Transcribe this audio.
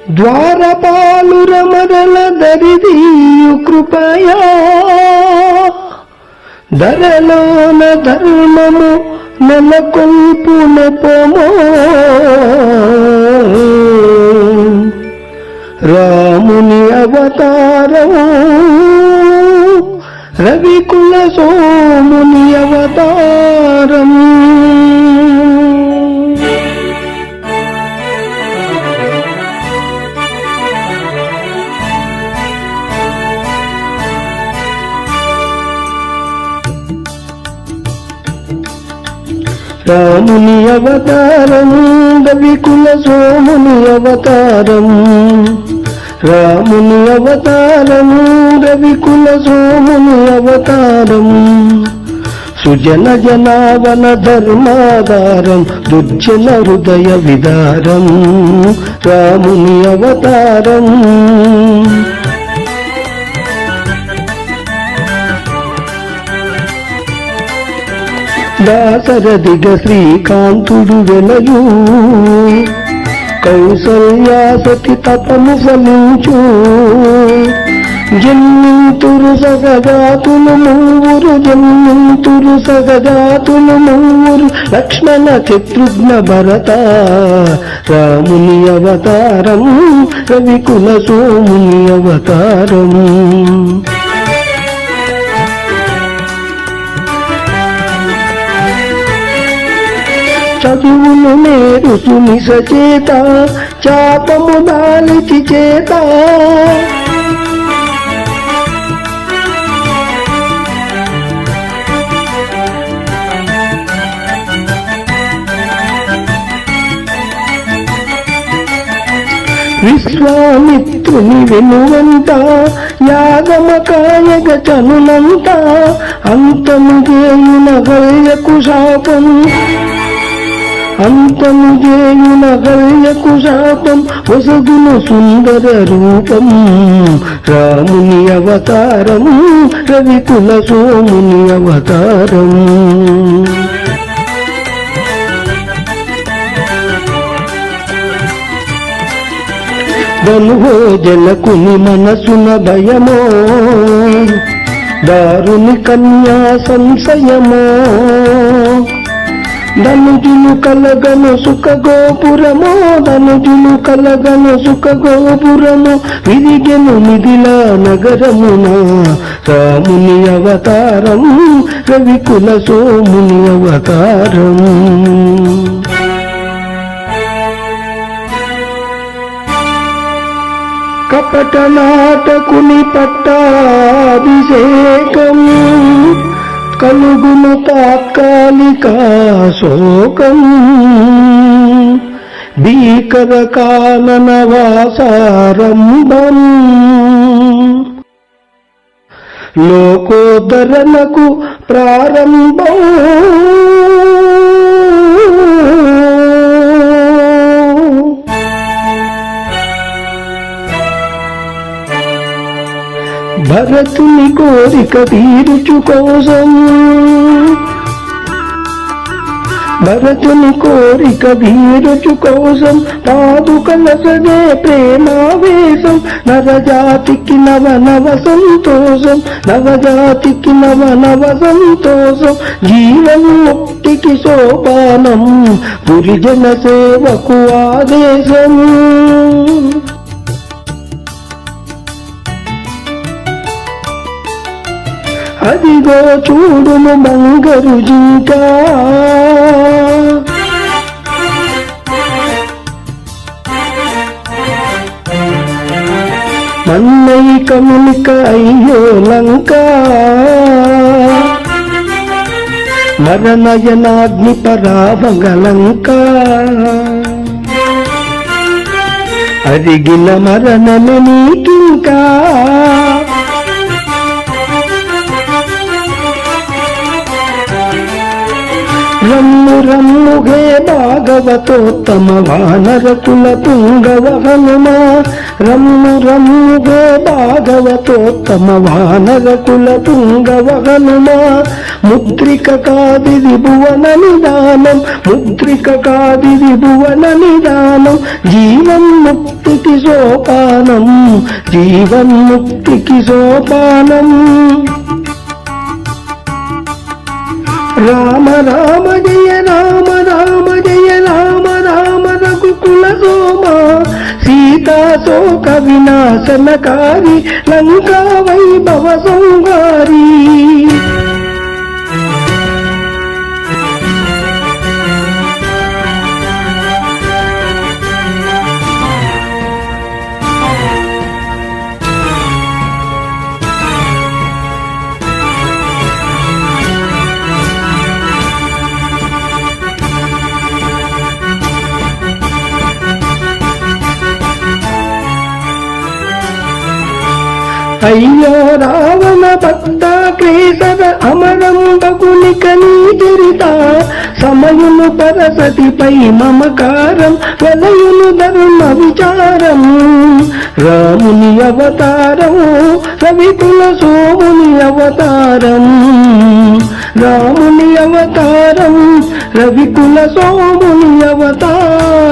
ద్వారపాలుర మరల దరిదీయు కృపయా ధరలోన ధర్మము నెలకొల్పున పొమో రాముని అవతారం రవికుల సోముని అవతారం రాముని అవతారం రవికుల సోముని అవతారం రాముని అవతారం రవికుల సోముని అవతారం సుజన జనావన ధర్మాధారం దుర్జన హృదయ విదారం రాముని అవతారం దాసరథిగ శ్రీకాంతుడు వెలయు కౌసల్యా సతి తపము ఫలించు జన్మింతురు సగజాతులు మూవురు జన్మింతురు సగజాతులు మూవురు లక్ష్మణ శత్రుఘ్న భరత రాముని అవతారం రవికుల సోముని అవతారం చదువులు నేరుసు నిస చేత చాపము దాలిచి చేత విశ్వామిత్రుని వెనువంట యాగమ కాయగ చనునంత అంతము చేయున గల్యకు శాపం అంతము చేయున గల్యకు శాపం వసగును సుందర రూపం రాముని అవతారం రవికుల సోముని అవతారం ధనుజలకుని మనసున భయమో దారుని కన్యా సంశయమో ధనుజులు కలగను సుఖ గోపురమో ధనుజులు కలగను సుఖ గోపురము విరిగెను మిథిలా నగరమున రాముని అవతారం రవికుల సోముని అవతారం కపట నాటకుని పట్టాభిషేకం కలుగును తాత్కాలిక శోకం భీకర కానన వాసారంభం లోకోద్ధరణకు ప్రారంభం భరతుని కోరిక తీర్చు కోసం భరతుని కోరిక తీర్చు కోసం పాదుకల సగే ప్రేమావేశం నవజాతికి నవ నవ సంతోషం నవజాతికి నవ నవ సంతోషం జీవన్ ముక్తికి సోపానం పురిజన సేవకు ఆదేశం అదిగో చూడును బంగరు జింక మన్నైకమునిక అయ్యో లంక మరణయనాగ్ని పరాభగలంక అరిగిన మరణమే నీకింకా రమ్ము రమ్ముగే భాగవతోత్తమ వానరకుల పుంగవ హనుమ రమ్ము రమ్ముగో భాగవతోత్తమ వానర కుల పుంగవ హనుమా ముద్రిక కాదిది భువన నిదానం ముద్రిక కాదిది భువన నిదానం జీవన్ముక్తికి సోపానం జీవన్ముక్తికి సోపానం రామ రామ జయ రామ రామ జయ రామ రామ రఘుకుల సోమ సీతా శోక వినాశనకారి లంకా వైభవ సంహారి అయ్యో రావణ భక్తాగ్రేసర అమరం బగునిక నీ చరిత సమయును పరసతిపై మమకారం వలయును ధర్మ విచారం రాముని అవతారం రవికుల సోముని అవతారం రాముని అవతారం రవికుల సోముని అవతారం